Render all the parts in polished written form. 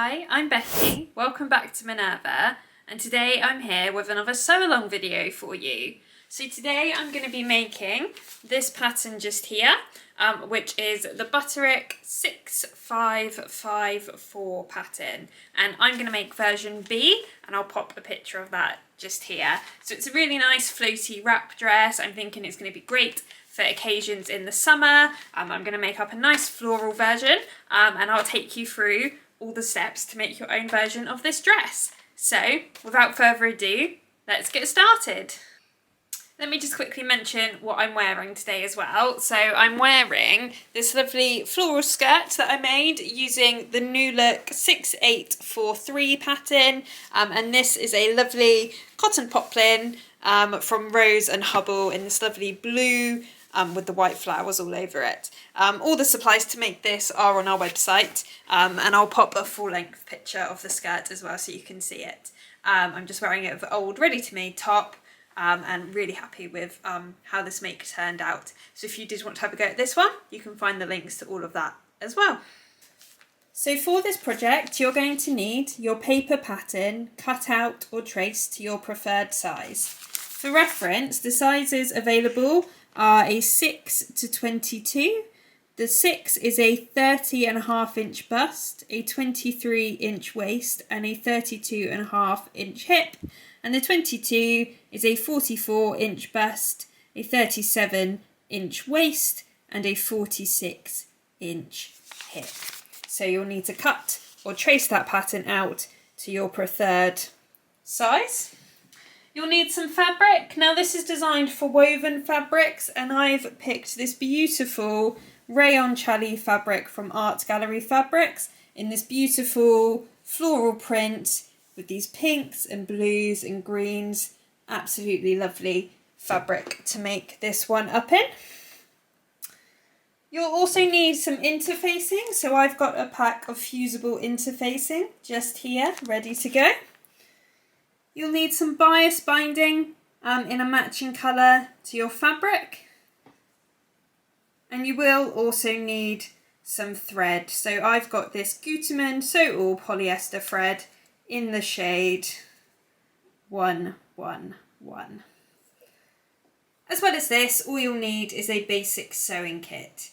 Hi, I'm Becki, welcome back to Minerva, and today I'm here with another sew along video for you. So today I'm going to be making this pattern just here, which is the Butterick 6554 pattern, and I'm going to make version B, and I'll pop a picture of that just here. So it's a really nice floaty wrap dress. I'm thinking it's going to be great for occasions in the summer. I'm going to make up a nice floral version, and I'll take you through all the steps to make your own version of this dress. So without further ado, let's get started. Let me just quickly mention what I'm wearing today as well. So I'm wearing this lovely floral skirt that I made using the New Look 6843 pattern, and this is a lovely cotton poplin from Rose and Hubble in this lovely blue with the white flowers all over it. All the supplies to make this are on our website, and I'll pop a full-length picture of the skirt as well so you can see it. I'm just wearing it with an old ready-to-made top, and really happy with how this make turned out. So if you did want to have a go at this one, you can find the links to all of that as well. So for this project, you're going to need your paper pattern cut out or traced to your preferred size. For reference, the sizes available are a 6 to 22. The 6 is a 30.5-inch bust, a 23-inch waist, and a 32.5-inch hip. And the 22 is a 44-inch bust, a 37-inch waist, and a 46-inch hip. So you'll need to cut or trace that pattern out to your preferred size. You'll need some fabric. Now this is designed for woven fabrics, and I've picked this beautiful Rayon Challis fabric from Art Gallery Fabrics in this beautiful floral print with these pinks and blues and greens. Absolutely lovely fabric to make this one up in. You'll also need some interfacing, so I've got a pack of fusible interfacing just here ready to go. You'll need some bias binding in a matching colour to your fabric. And you will also need some thread. So I've got this Gutermann Sew All polyester thread in the shade 111. As well as this, all you'll need is a basic sewing kit.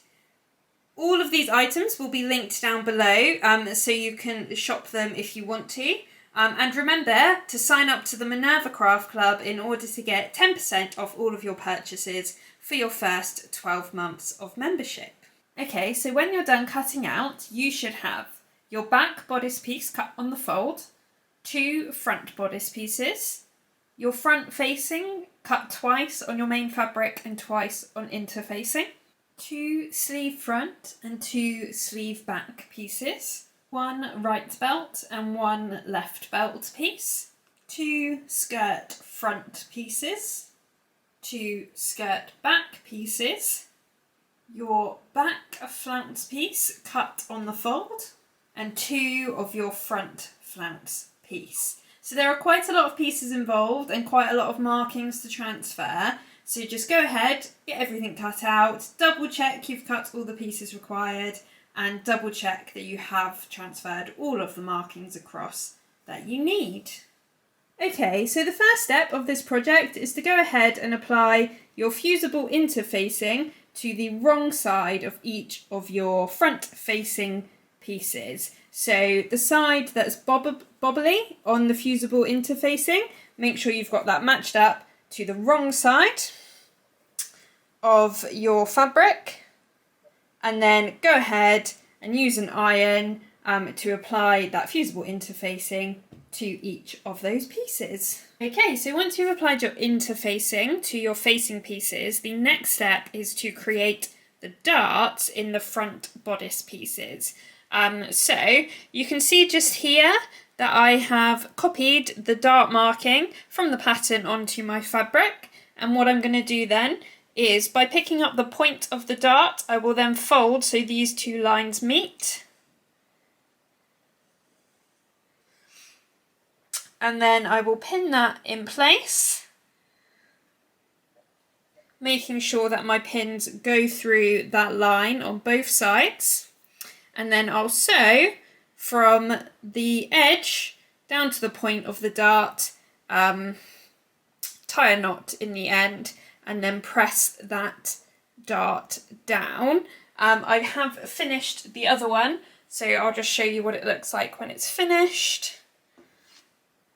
All of these items will be linked down below, so you can shop them if you want to. And remember to sign up to the Minerva Craft Club in order to get 10% off all of your purchases for your first 12 months of membership. Okay, so when you're done cutting out, you should have your back bodice piece cut on the fold, 2 front bodice pieces, your front facing cut twice on your main fabric and twice on interfacing, 2 sleeve front and 2 sleeve back pieces, 1 right belt and 1 left belt piece, 2 skirt front pieces, 2 skirt back pieces, your back flounce piece cut on the fold, and 2 of your front flounce piece. So there are quite a lot of pieces involved and quite a lot of markings to transfer. So just go ahead, get everything cut out, double check you've cut all the pieces required, and double check that you have transferred all of the markings across that you need. Okay, so the first step of this project is to go ahead and apply your fusible interfacing to the wrong side of each of your front facing pieces. So the side that's bobbly on the fusible interfacing, make sure you've got that matched up to the wrong side of your fabric, and then go ahead and use an iron to apply that fusible interfacing to each of those pieces. Okay, so once you've applied your interfacing to your facing pieces, the next step is to create the darts in the front bodice pieces. So you can see just here that I have copied the dart marking from the pattern onto my fabric, and what I'm going to do then is by picking up the point of the dart, I will then fold so these 2 lines meet. And then I will pin that in place, making sure that my pins go through that line on both sides. And then I'll sew from the edge down to the point of the dart, tie a knot in the end, and then press that dart down. I have finished the other one, so I'll just show you what it looks like when it's finished.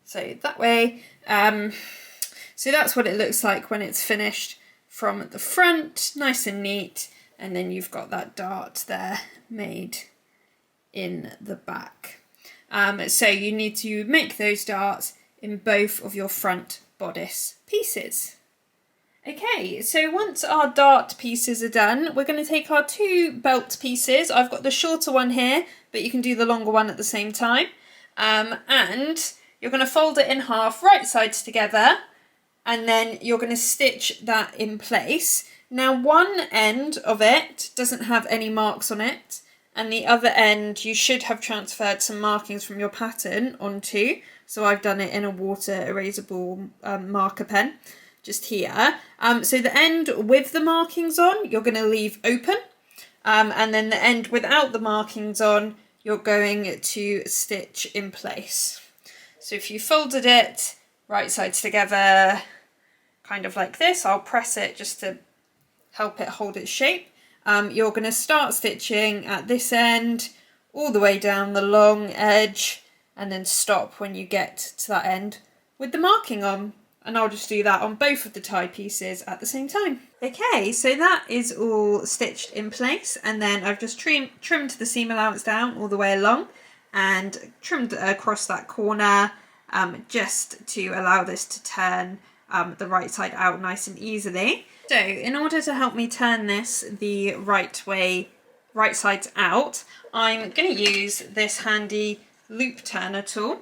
So that way, so that's what it looks like when it's finished from the front, nice and neat, and then you've got that dart there made in the back. So you need to make those darts in both of your front bodice pieces. Okay, so once our dart pieces are done, we're going to take our 2 belt pieces. I've got the shorter one here, but you can do the longer one at the same time. And you're going to fold it in half, right sides together, and then you're going to stitch that in place. Now, one end of it doesn't have any marks on it, and the other end you should have transferred some markings from your pattern onto. So I've done it in a water erasable marker pen. Just here. So the end with the markings on, you're going to leave open. And then the end without the markings on, you're going to stitch in place. So if you folded it right sides together, kind of like this, I'll press it just to help it hold its shape. You're going to start stitching at this end, all the way down the long edge, and then stop when you get to that end with the marking on. And I'll just do that on both of the tie pieces at the same time. Okay, so that is all stitched in place, and then I've just trimmed the seam allowance down all the way along and trimmed across that corner just to allow this to turn the right side out nice and easily. So in order to help me turn this the right way, right sides out, I'm going to use this handy loop turner tool.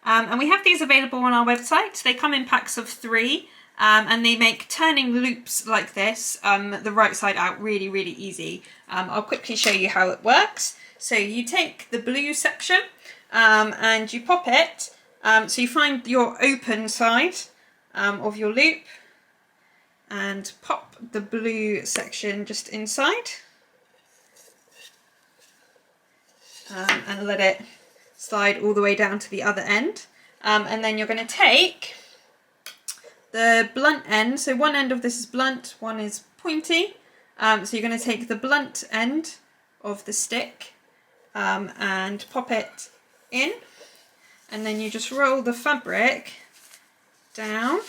And we have these available on our website. They come in packs of 3 and they make turning loops like this, the right side out, really, really easy. I'll quickly show you how it works. So you take the blue section and you pop it. So you find your open side of your loop and pop the blue section just inside and let it slide all the way down to the other end, and then you're going to take the blunt end. So one end of this is blunt, one is pointy. So you're going to take the blunt end of the stick and pop it in, and then you just roll the fabric down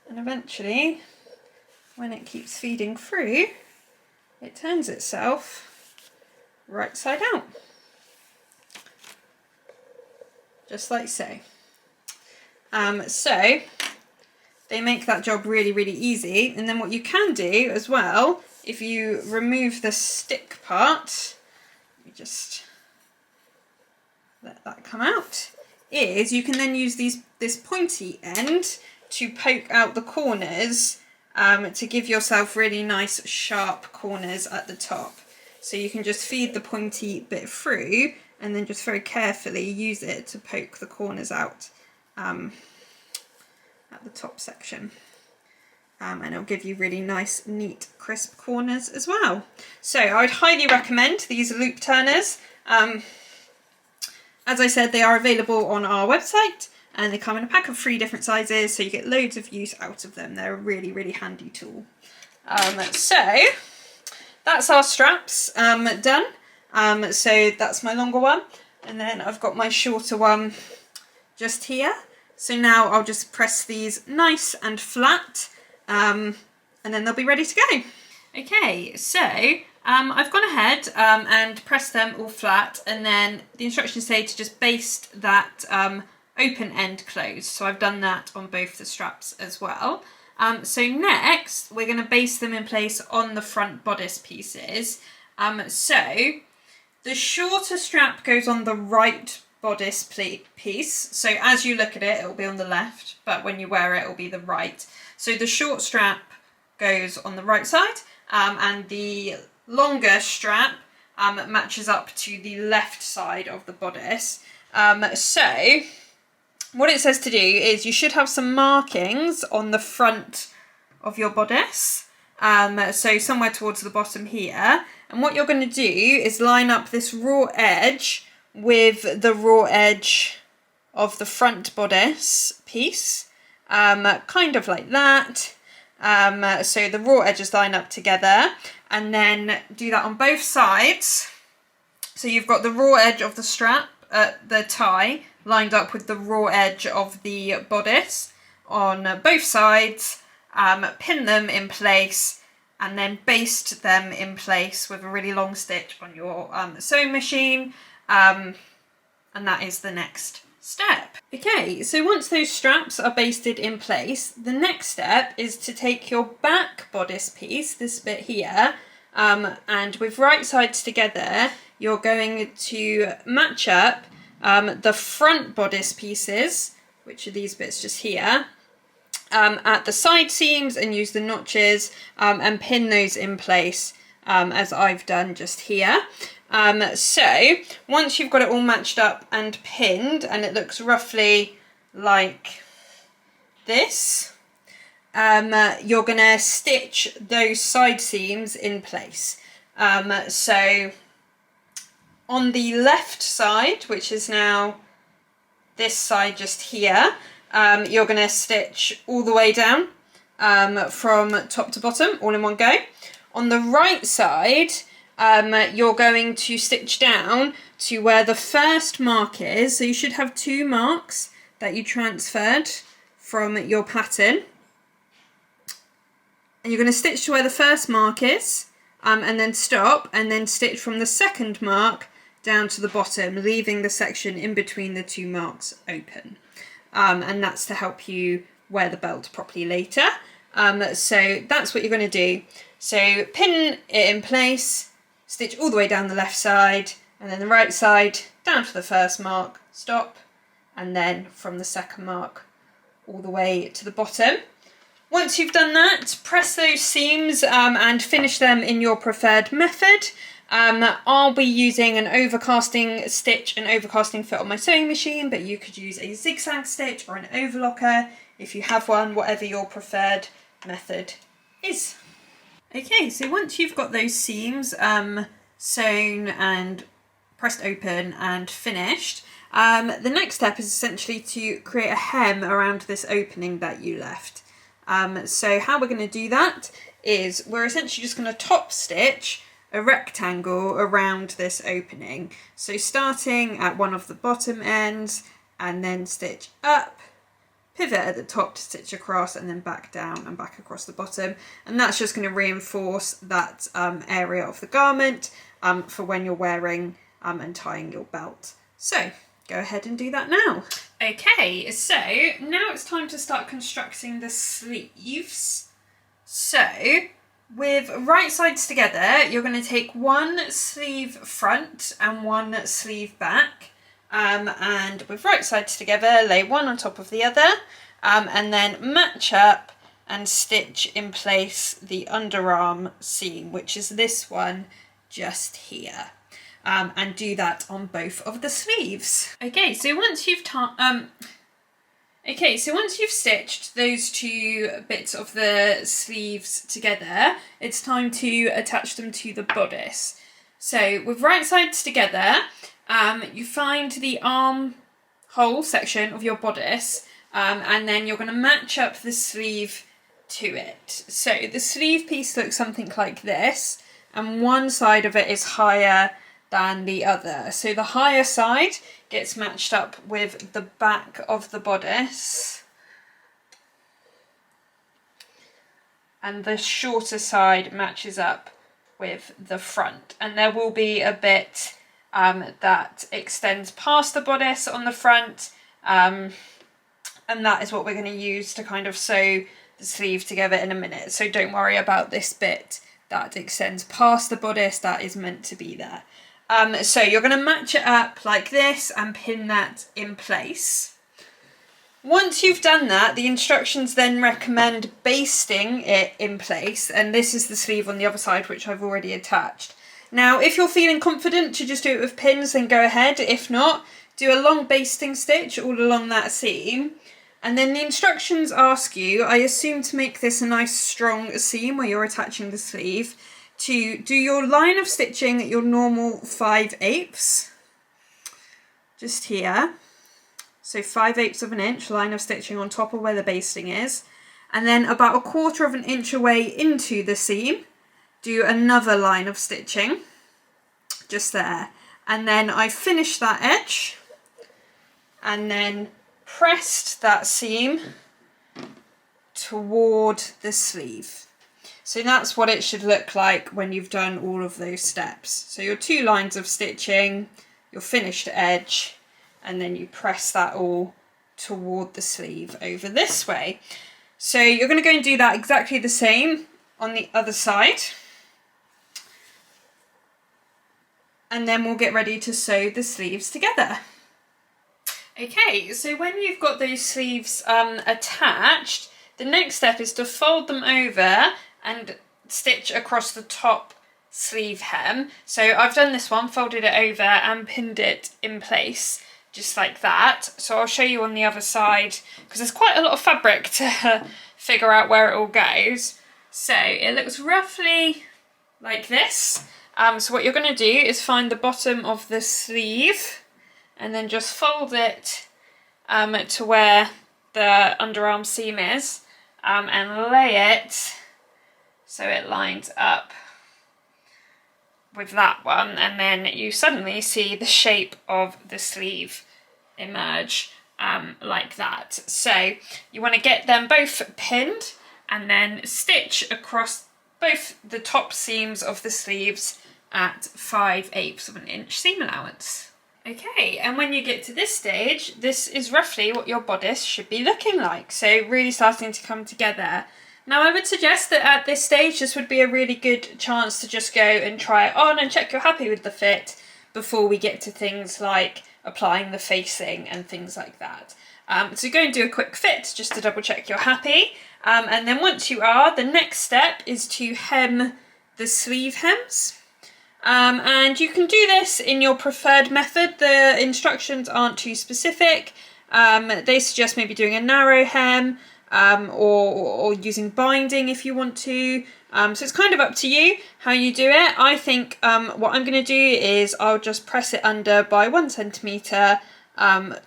and eventually, when it keeps feeding through, it turns itself right side out, just like so. So they make that job really, really easy. And then what you can do as well, if you remove the stick part, you just let that come out, is you can then use this pointy end to poke out the corners to give yourself really nice sharp corners at the top. So you can just feed the pointy bit through and then just very carefully use it to poke the corners out at the top section. And it'll give you really nice, neat, crisp corners as well. So I would highly recommend these loop turners. As I said, they are available on our website. And they come in a pack of 3 different sizes, so you get loads of use out of them. They're a really, really handy tool. So that's our straps done. So that's my longer one. And then I've got my shorter one just here. So now I'll just press these nice and flat, and then they'll be ready to go. Okay, so I've gone ahead and pressed them all flat, and then the instructions say to just baste that open end closed. So I've done that on both the straps as well. So next we're going to baste them in place on the front bodice pieces. So the shorter strap goes on the right bodice piece. So as you look at it, it'll be on the left, but when you wear it, it'll be the right. So the short strap goes on the right side, and the longer strap matches up to the left side of the bodice. So what it says to do is you should have some markings on the front of your bodice. so somewhere towards the bottom here. And what you're going to do is line up this raw edge with the raw edge of the front bodice piece, kind of like that. So the raw edges line up together, and then do that on both sides. So you've got the raw edge of the strap at the tie lined up with the raw edge of the bodice on both sides. Pin them in place and then baste them in place with a really long stitch on your sewing machine, and that is the next step. Okay, so once those straps are basted in place, the next step is to take your back bodice piece, this bit here, and with right sides together, you're going to match up the front bodice pieces, which are these bits just here, at the side seams, and use the notches and pin those in place, as I've done just here. So once you've got it all matched up and pinned, and it looks roughly like this, you're going to stitch those side seams in place. So on the left side, which is now this side just here, you're going to stitch all the way down from top to bottom, all in one go. On the right side, you're going to stitch down to where the first mark is. So you should have two marks that you transferred from your pattern. And you're going to stitch to where the first mark is, and then stop, and then stitch from the second mark down to the bottom, leaving the section in between the two marks open. And that's to help you wear the belt properly later. So that's what you're going to do. So pin it in place, stitch all the way down the left side, and then the right side down to the first mark, stop, and then from the second mark all the way to the bottom. Once you've done that, press those seams and finish them in your preferred method. I'll be using an overcasting stitch and overcasting foot on my sewing machine, but you could use a zigzag stitch or an overlocker if you have one, whatever your preferred method is. Okay, so once you've got those seams sewn and pressed open and finished, the next step is essentially to create a hem around this opening that you left. So how we're going to do that is we're essentially just going to top stitch a rectangle around this opening. So starting at one of the bottom ends, and then stitch up, pivot at the top to stitch across, and then back down and back across the bottom. And that's just going to reinforce that area of the garment for when you're wearing and tying your belt. So go ahead and do that now. Okay, so now it's time to start constructing the sleeves. So with right sides together, you're going to take one sleeve front and one sleeve back, and with right sides together, lay one on top of the other, and then match up and stitch in place the underarm seam, which is this one just here. And do that on both of the sleeves. Okay, so once you've stitched those two bits of the sleeves together, it's time to attach them to the bodice. So with right sides together, you find the armhole section of your bodice, and then you're going to match up the sleeve to it. So the sleeve piece looks something like this, and one side of it is higher than the other. So the higher side gets matched up with the back of the bodice, and the shorter side matches up with the front. And there will be a bit that extends past the bodice on the front, and that is what we're going to use to kind of sew the sleeve together in a minute. So don't worry about this bit that extends past the bodice, that is meant to be there. So you're going to match it up like this and pin that in place. Once you've done that, the instructions then recommend basting it in place, and this is the sleeve on the other side, which I've already attached. Now, if you're feeling confident to just do it with pins, then go ahead. If not, do a long basting stitch all along that seam, And then the instructions ask you, I assume to make this a nice strong seam where you're attaching the sleeve, to do your line of stitching at your normal 5/8, just here. So 5/8 of an inch line of stitching on top of where the basting is. And then about 1/4 of an inch away into the seam, do another line of stitching, just there. And then I finished that edge and then pressed that seam toward the sleeve. So that's what it should look like when you've done all of those steps. So your 2 lines of stitching, your finished edge, and then you press that all toward the sleeve over this way. So you're going to go and do that exactly the same on the other side. And then we'll get ready to sew the sleeves together. Okay, so when you've got those sleeves attached, the next step is to fold them over and stitch across the top sleeve hem. So I've done this one, folded it over and pinned it in place, just like that. So I'll show you on the other side, because there's quite a lot of fabric to figure out where it all goes. So it looks roughly like this. So what you're going to do is find the bottom of the sleeve and then just fold it to where the underarm seam is, and lay it so it lines up with that one, and then you suddenly see the shape of the sleeve emerge like that. So you want to get them both pinned and then stitch across both the top seams of the sleeves at 5/8 of an inch seam allowance. Okay, and when you get to this stage, this is roughly what your bodice should be looking like. So really starting to come together. Now I would suggest that at this stage, this would be a really good chance to just go and try it on and check you're happy with the fit before we get to things like applying the facing and things like that. So go and do a quick fit just to double check you're happy. And then once you are, the next step is to hem the sleeve hems. And you can do this in your preferred method. The instructions aren't too specific. They suggest maybe doing a narrow hem, or using binding if you want to. So it's kind of up to you how you do it. I think what I'm going to do is I'll just press it under by 1 centimetre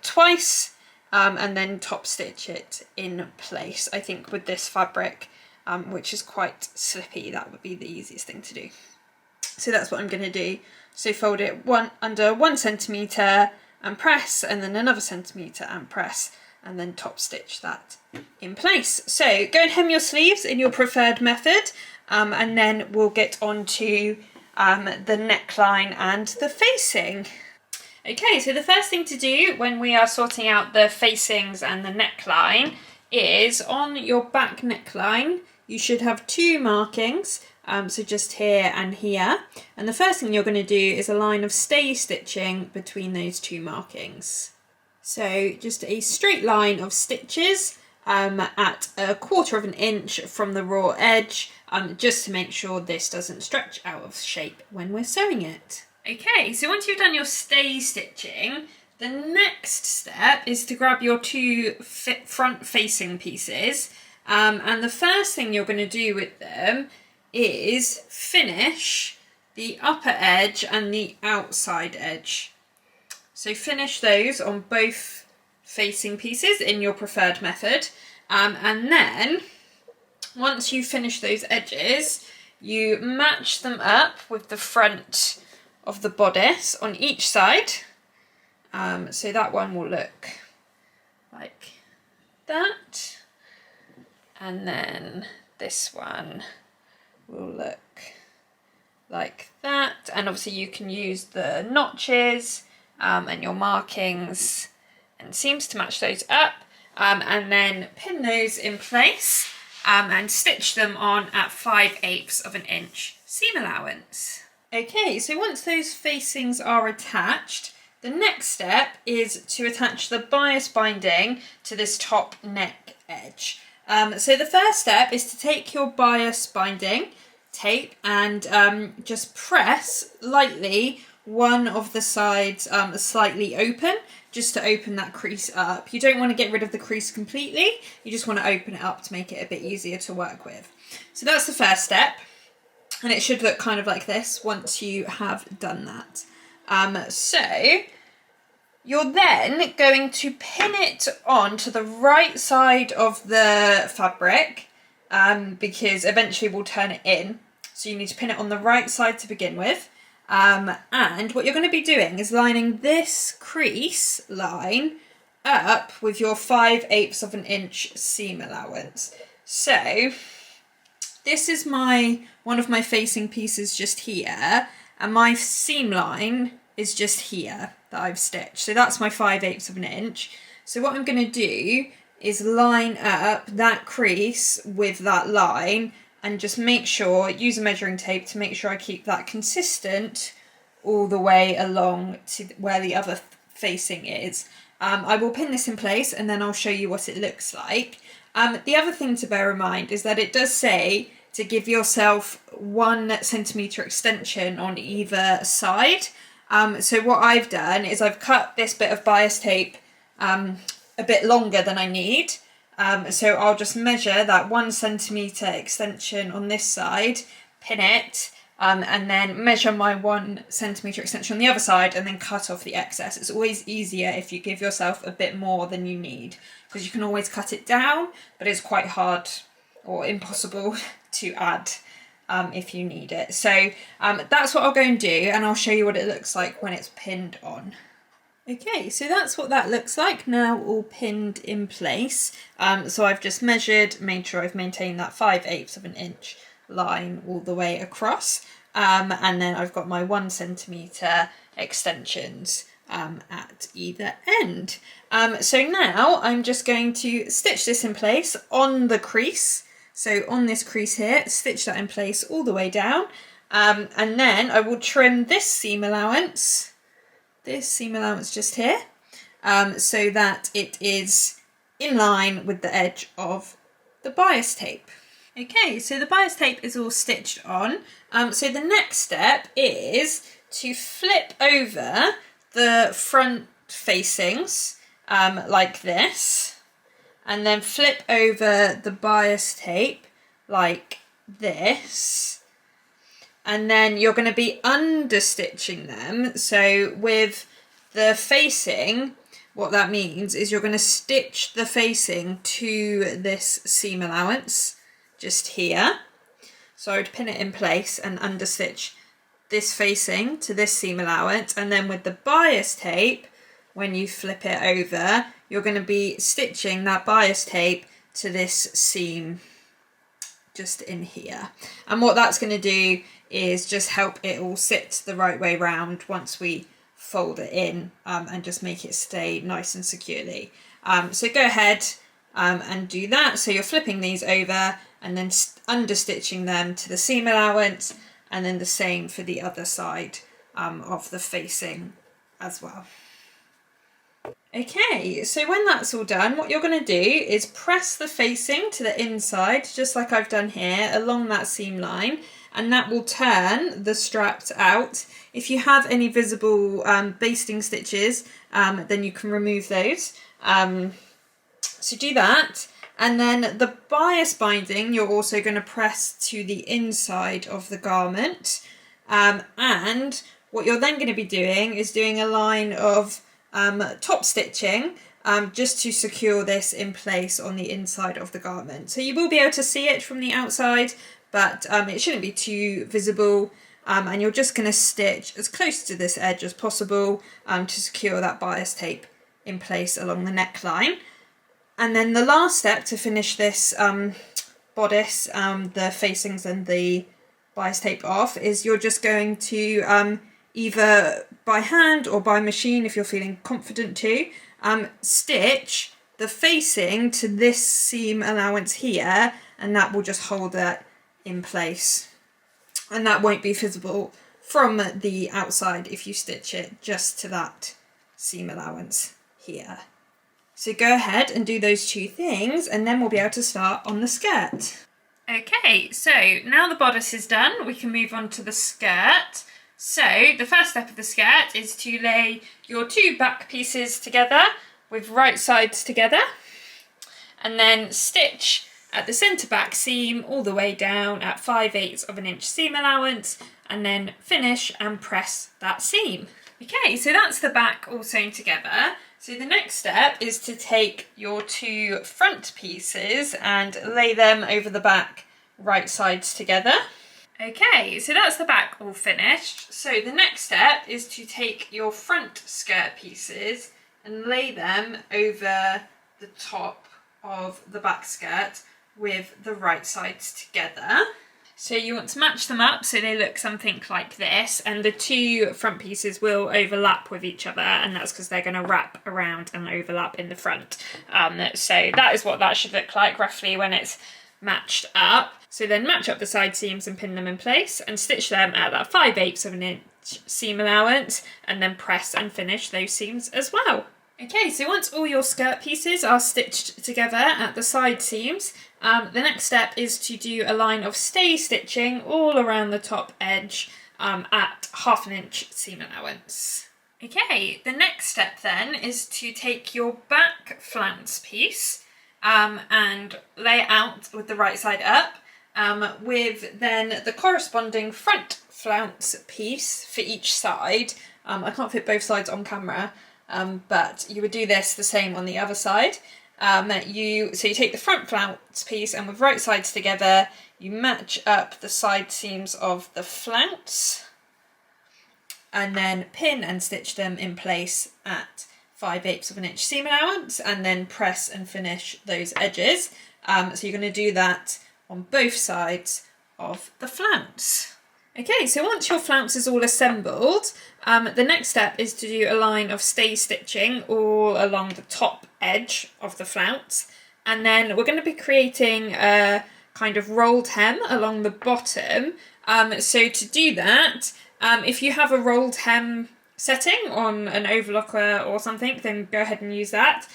twice, and then top stitch it in place. I think with this fabric, which is quite slippy, that would be the easiest thing to do. So that's what I'm going to do. So fold it under 1 centimetre and press, and then another centimetre and press, and then top stitch that in place. So go and hem your sleeves in your preferred method, and then we'll get on to the neckline and the facing. Okay, so the first thing to do when we are sorting out the facings and the neckline is on your back neckline, you should have 2 markings. So just here and here, and the first thing you're going to do is a line of stay stitching between those 2 markings. So just a straight line of stitches at 1/4 of an inch from the raw edge, just to make sure this doesn't stretch out of shape when we're sewing it. Okay, so once you've done your stay stitching, the next step is to grab your 2 front facing pieces, and the first thing you're going to do with them is finish the upper edge and the outside edge. So finish those on both facing pieces in your preferred method, and then once you finish those edges, you match them up with the front of the bodice on each side. So that one will look like that, and then this one will look like that, and obviously you can use the notches and your markings and seams to match those up, and then pin those in place and stitch them on at 5/8 of an inch seam allowance. Okay, so once those facings are attached, the next step is to attach the bias binding to this top neck edge. So the first step is to take your bias binding tape and just press lightly one of the sides slightly open, just to open that crease up. You don't want to get rid of the crease completely, you just want to open it up to make it a bit easier to work with. So that's the first step, and it should look kind of like this once you have done that. So you're then going to pin it on to the right side of the fabric, because eventually we'll turn it in. So you need to pin it on the right side to begin with. And what you're going to be doing is lining this crease line up with your 5/8 of an inch seam allowance. So this is one of my facing pieces just here, and my seam line is just here that I've stitched. So that's my 5/8 of an inch. So what I'm going to do is line up that crease with that line, and just make sure, use a measuring tape to make sure I keep that consistent all the way along to where the other facing is. I will pin this in place and then I'll show you what it looks like. The other thing to bear in mind is that it does say to give yourself 1 centimetre extension on either side. So what I've done is I've cut this bit of bias tape a bit longer than I need. So I'll just measure that 1 centimetre extension on this side, pin it, and then measure my 1 centimetre extension on the other side, and then cut off the excess. It's always easier if you give yourself a bit more than you need, because you can always cut it down, but it's quite hard or impossible to add if you need it. So that's what I'll go and do, and I'll show you what it looks like when it's pinned on. Okay, so that's what that looks like now, all pinned in place. So I've just measured, made sure I've maintained that 5/8 of an inch line all the way across, and then I've got my 1 centimetre extensions at either end. So now I'm just going to stitch this in place on the crease. So on this crease here, stitch that in place all the way down, and then I will trim this seam allowance just here, so that it is in line with the edge of the bias tape. Okay, so the bias tape is all stitched on. So the next step is to flip over the front facings like this, and then flip over the bias tape like this. And then you're going to be understitching them. So with the facing, what that means is you're going to stitch the facing to this seam allowance just here. So I would pin it in place and understitch this facing to this seam allowance, and then with the bias tape, when you flip it over, you're going to be stitching that bias tape to this seam just in here. And what that's going to do is just help it all sit the right way round once we fold it in, and just make it stay nice and securely. So go ahead and do that. So you're flipping these over and then understitching them to the seam allowance, and then the same for the other side of the facing as well. Okay, so when that's all done, what you're going to do is press the facing to the inside, just like I've done here, along that seam line, and that will turn the straps out. If you have any visible basting stitches, then you can remove those. So do that, and then the bias binding you're also going to press to the inside of the garment, and what you're then going to be doing is doing a line of top stitching just to secure this in place on the inside of the garment. So you will be able to see it from the outside, but it shouldn't be too visible, and you're just going to stitch as close to this edge as possible to secure that bias tape in place along the neckline. And then the last step to finish this bodice, the facings and the bias tape off, is you're just going to either by hand or by machine, if you're feeling confident to, stitch the facing to this seam allowance here, and that will just hold it in place, and that won't be visible from the outside if you stitch it just to that seam allowance here. So go ahead and do those two things, and then we'll be able to start on the skirt. Okay, so now the bodice is done, we can move on to the skirt. So the first step of the skirt is to lay your two back pieces together with right sides together, and then stitch at the centre back seam all the way down at 5/8 of an inch seam allowance, and then finish and press that seam. Okay, so that's the back all sewn together. So the next step is to take your two front pieces and lay them over the back right sides together. Okay, so that's the back all finished. So the next step is to take your front skirt pieces and lay them over the top of the back skirt with the right sides together. So you want to match them up so they look something like this, and the two front pieces will overlap with each other, and that's because they're going to wrap around and overlap in the front. So that is what that should look like roughly when it's matched up. So then match up the side seams and pin them in place and stitch them at that 5/8 of an inch seam allowance, and then press and finish those seams as well. Okay, so once all your skirt pieces are stitched together at the side seams, the next step is to do a line of stay stitching all around the top edge at 1/2 inch seam allowance. Okay, the next step then is to take your back flounce piece and lay it out with the right side up, with then the corresponding front flounce piece for each side. I can't fit both sides on camera, but you would do this the same on the other side. So you take the front flounce piece, and with right sides together, you match up the side seams of the flounce, and then pin and stitch them in place at 5/8 of an inch seam allowance, and then press and finish those edges. So you're going to do that on both sides of the flounce. Okay, so once your flounce is all assembled, the next step is to do a line of stay stitching all along the top edge of the flounce, and then we're going to be creating a kind of rolled hem along the bottom. So to do that, if you have a rolled hem setting on an overlocker or something, then go ahead and use that.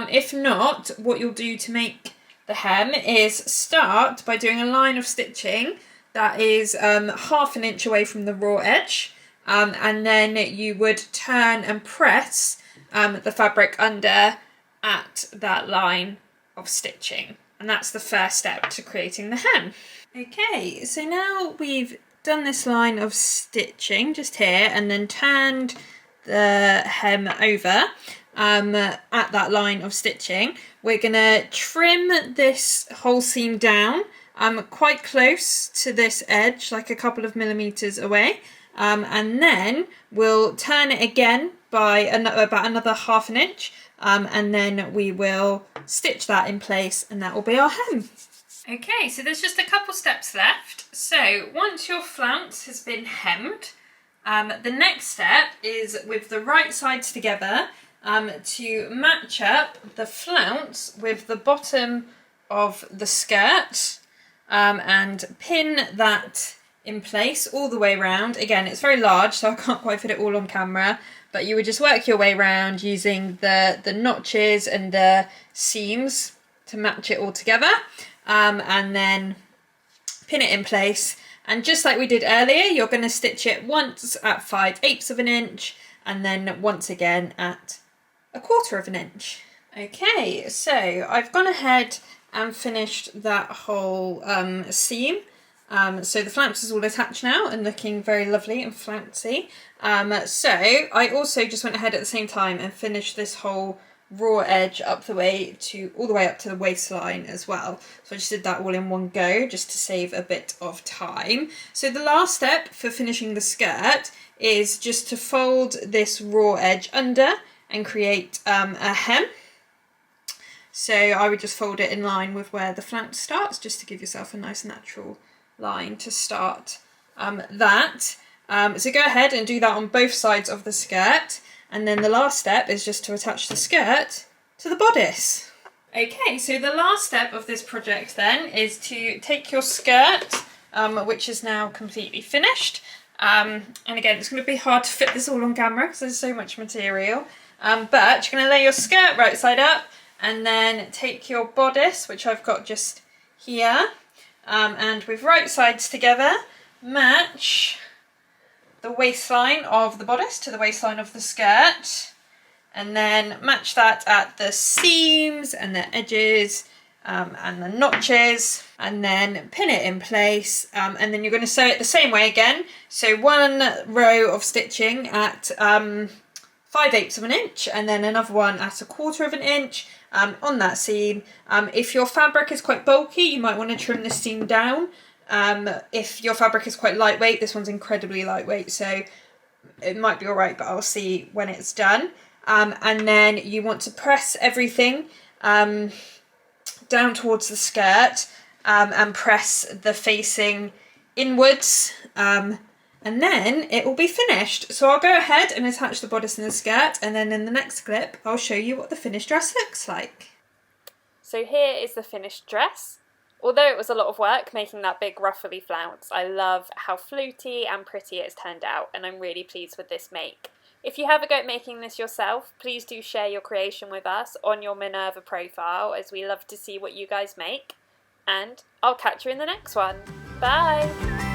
If not, what you'll do to make the hem is start by doing a line of stitching that is 1/2 inch away from the raw edge, and then you would turn and press the fabric under at that line of stitching, and that's the first step to creating the hem. Okay, so now we've done this line of stitching just here and then turned the hem over at that line of stitching. We're going to trim this whole seam down quite close to this edge, like a couple of millimeters away, and then we'll turn it again by about another 1/2 inch, and then we will stitch that in place, and that will be our hem. Okay, so there's just a couple steps left. So once your flounce has been hemmed, the next step is with the right sides together to match up the flounce with the bottom of the skirt, and pin that in place all the way around. Again, it's very large, so I can't quite fit it all on camera, but you would just work your way around using the notches and the seams to match it all together, and then pin it in place. And just like we did earlier, you're going to stitch it once at 5/8 of an inch, and then once again at 1/4 of an inch. Okay, so I've gone ahead and finished that whole seam. So the flounce is all attached now and looking very lovely and flouncy. So I also just went ahead at the same time and finished this whole raw edge all the way up to the waistline as well. So I just did that all in one go just to save a bit of time. So the last step for finishing the skirt is just to fold this raw edge under and create a hem. So I would just fold it in line with where the flounce starts, just to give yourself a nice natural line to start that. So go ahead and do that on both sides of the skirt, and then the last step is just to attach the skirt to the bodice. Okay, so the last step of this project then is to take your skirt, which is now completely finished, and again it's going to be hard to fit this all on camera because there's so much material, but you're going to lay your skirt right side up and then take your bodice, which I've got just here, and with right sides together, match the waistline of the bodice to the waistline of the skirt, and then match that at the seams and the edges and the notches, and then pin it in place, and then you're going to sew it the same way again. So 1 row of stitching at 5/8 of an inch, and then another one at 1/4 of an inch on that seam. If your fabric is quite bulky, you might want to trim the seam down. If your fabric is quite lightweight, this one's incredibly lightweight, so it might be alright, but I'll see when it's done. And then you want to press everything down towards the skirt and press the facing inwards, and then it will be finished. So I'll go ahead and attach the bodice and the skirt, and then in the next clip I'll show you what the finished dress looks like. So here is the finished dress. Although it was a lot of work making that big ruffly flounce, I love how floaty and pretty it's turned out, and I'm really pleased with this make. If you have a go at making this yourself, please do share your creation with us on your Minerva profile, as we love to see what you guys make. And I'll catch you in the next one. Bye!